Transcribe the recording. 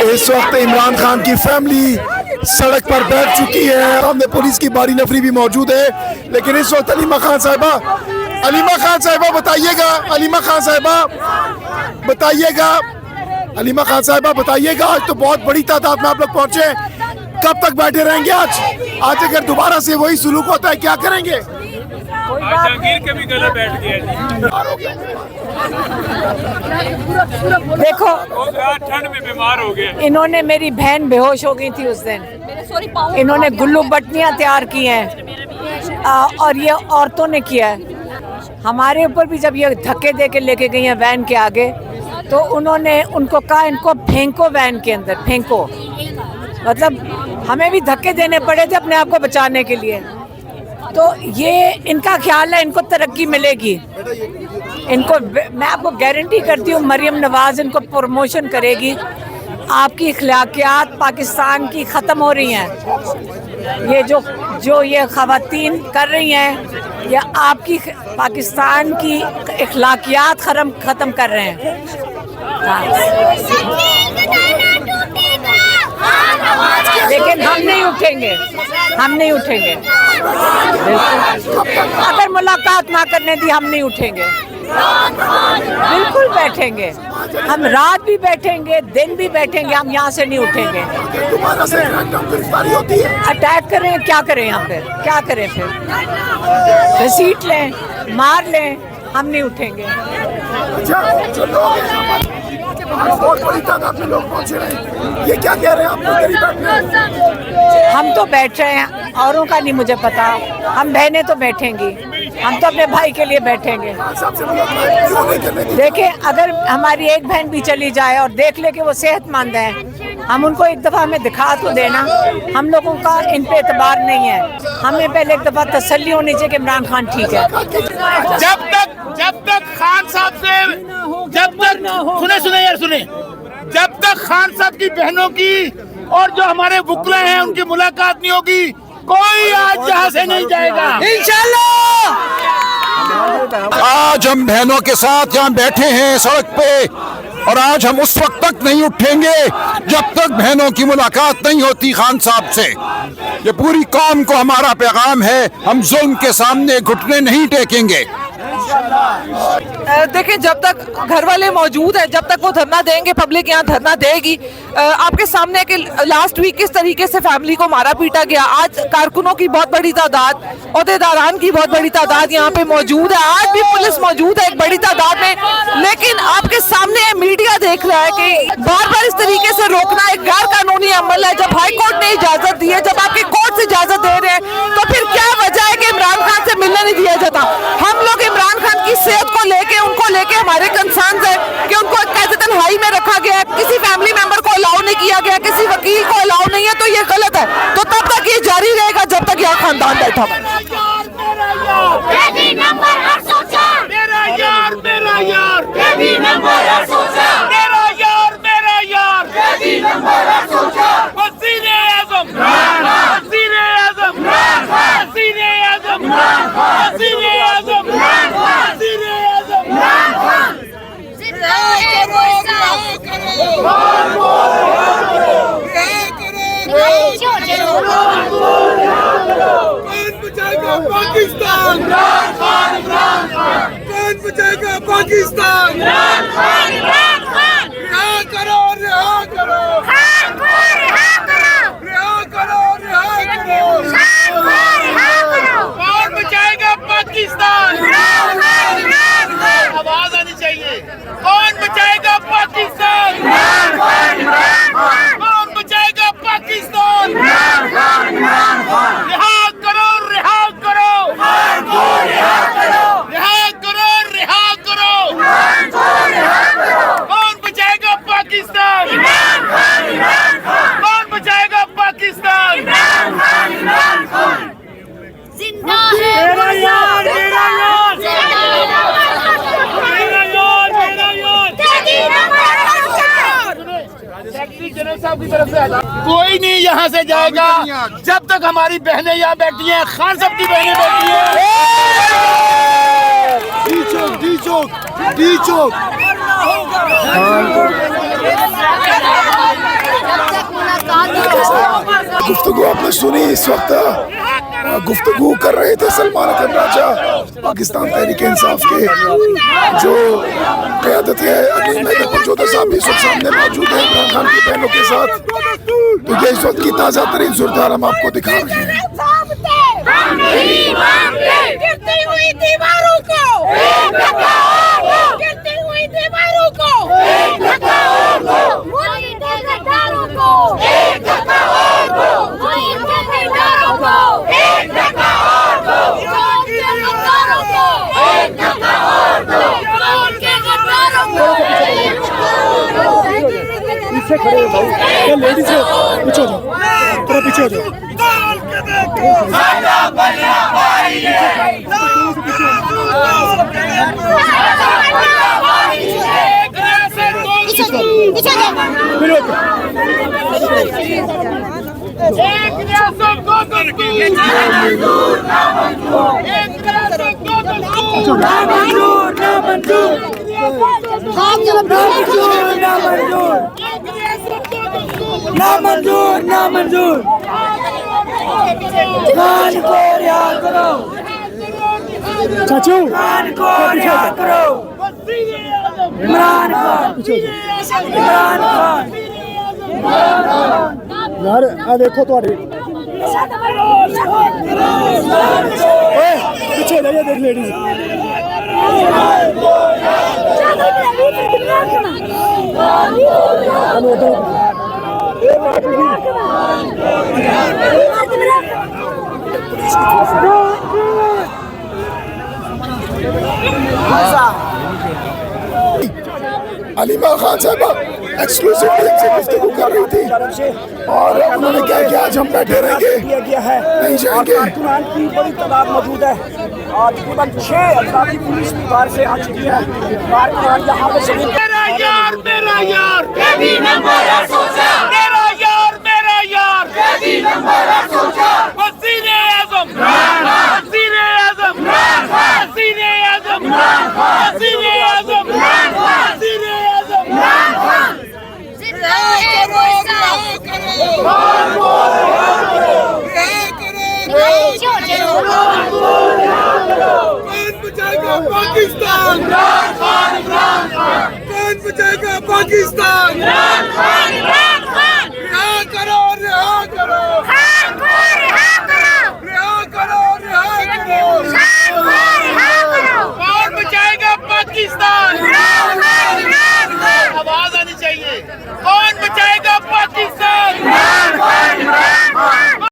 इस वक्त इमरान खान की फैमिली सड़क पर बैठ चुकी है। सामने पुलिस की भारी नफरी भी मौजूद है, लेकिन इस वक्त अलीमा खान साहिबा बताइएगा, अलीमा खान साहिबा बताइएगा, आज तो बहुत बड़ी तादाद में आप लोग पहुंचे, कब तक बैठे रहेंगे? आज अगर दोबारा से वही सुलूक होता है क्या करेंगे? जहांगीर के भी गले बैठ गया। देखो, ठंड में बीमार हो गए। इन्होंने मेरी बहन बेहोश हो गई थी उस दिन। इन्होंने गुल्लू बटनियाँ तैयार की हैं और ये औरतों ने किया है। हमारे ऊपर भी जब ये धक्के दे के लेके गई हैं वैन के आगे, तो उन्होंने उनको कहा इनको फेंको, वैन के अंदर फेंको। मतलब हमें भी धक्के देने पड़े थे अपने आप को बचाने के लिए। तो ये इनका ख्याल है इनको तरक्की मिलेगी। इनको मैं आपको गारंटी करती हूँ मरियम नवाज इनको प्रमोशन करेगी। आपकी अखलाकियात पाकिस्तान की ख़त्म हो रही हैं। ये जो ये ख़वातीन कर रही हैं, या आपकी पाकिस्तान की अखलाकियात ख़त्म कर रहे हैं। लेकिन हम नहीं उठेंगे, अगर मुलाकात ना करने दी हम नहीं उठेंगे। बिल्कुल बैठेंगे, हम रात भी बैठेंगे, दिन भी बैठेंगे, हम यहाँ से नहीं उठेंगे। अटैक करें, क्या करें? यहाँ पे क्या करें? फिर घसीट लें, मार लें, हम नहीं उठेंगे। बहुत बड़ी तादाद में लोग पहुंचे हैं, ये क्या कह रहे हैं आप? हम तो बैठ रहे हैं, औरों का नहीं मुझे पता। हम बहनें तो बैठेंगी, हम तो अपने भाई के लिए बैठेंगे। देखिए, अगर हमारी एक बहन भी चली जाए और देख ले कि वो सेहतमंद है, हम उनको एक दफ़ा हमें दिखा तो देना। हम लोगों का इन पे एतबार नहीं है। हमें पहले एक दफ़ा तसल्ली होनी चाहिए कि इमरान खान ठीक है। जब तक खान साहब से सुने जब तक खान साहब की बहनों की और जो हमारे वुकला हैं उनकी मुलाकात नहीं होगी, कोई आज यहाँ से नहीं जाएगा इंशाल्लाह। आज हम बहनों के साथ यहाँ बैठे हैं सड़क पे, और आज हम उस वक्त तक नहीं उठेंगे जब तक बहनों की मुलाकात नहीं होती खान साहब से। ये पूरी कौम को हमारा पैगाम है, हम जुल्म के सामने घुटने नहीं टेकेंगे। देखिए, जब तक घर वाले मौजूद हैं, जब तक वो धरना देंगे, पब्लिक यहाँ धरना देगी। आपके सामने कि लास्ट वीक किस तरीके से फैमिली को मारा पीटा गया। आज कारकुनों की बहुत बड़ी तादाद, ओहदेदारान की बहुत बड़ी तादाद यहाँ पे मौजूद है। आज भी पुलिस मौजूद है एक बड़ी तादाद में, लेकिन आपके सामने मीडिया देख रहा है कि बार बार इस तरीके से रोकना एक गैर कानूनी अमल है। जब हाई कोर्ट ने इजाजत दी है, जब आपके कोर्ट से इजाजत दे रहे हैं, तो फिर क्या वजह है कि इमरान खान से मिलने नहीं दिया जाता? हम लोग इमरान खान की सेहत को लेके, उनको लेके हमारे कंसर्न्स है कि उनको कैसे हाई में रखा गया है, किसी फैमिली मेंबर को अलाउ नहीं किया गया, किसी वकील को अलाउ नहीं है, तो ये गलत है। तो तब तक ये जारी रहेगा जब तक यहाँ खानदान बैठा है। पाकिस्तान कौन बचाएगा? पाकिस्तान रिहा करो, रिहा करो, कौन बचाएगा पाकिस्तान? आवाज आनी चाहिए। कौन बचाएगा पाकिस्तान? कौन बचाएगा पाकिस्तान? रिहा करो, रिहा करो, रिहा करो। कौन बचाएगा पाकिस्तान? कौन बचाएगा पाकिस्तान? जिंदा है मेरा यार, मेरा यार, कोई नहीं यहाँ से जाएगा जब तक हमारी बहनें यहाँ बैठी हैं, खान साहब की बहनें बैठी हैं। गुफ्तगू आपने सुनी। इस वक्त गुफ्तगू कर रहे थे सलमान खान राजा पाकिस्तान तहरीक इंसाफ के जो क़यादत है अली मैदर पंजोदा साहब भी इस वक्त सामने मौजूद है इमरान खान की बहनों के साथ। तो ये इस वक्त की ताज़ा तरीन सूरत हम आपको दिखा रहे हैं। गिरती हुई दीवारों को गिरती हुई दीवारों को ठेकेदारों को पीछे खड़े हो भाई, लेडीज हो पीछे हो जाओ, थोड़ा पीछे हो जाओ। ना मंजूर खान को रिहा करो, चाचू खान को रिहा करो, इमरान खान यार आ देखो तुम्हारे पीछे हो जाइए, देख लेडीज अलीमा खान साहबा एक्सक्लूसिव से गुफ्तगू कर रही थी और उन्होंने क्या किया, आज हम बैठे रहेंगे, नहीं जाएंगे। कारकुनान की बड़ी तादाद मौजूद है और तकरीबन 6 अफराद की पुलिस भी बाहर से आ चुकी है। कारकुनान यहाँ पे सभी मेरा यार कभी न मरा सोचा, मेरा यार कभी न मरा सोचा, वज़ीर आज़म वज़ीर आज़म वज़ीर आज़म वज़ीर आज़म वज़ीर आज़म पाकिस्तान, कौन बचाएगा पाकिस्तान?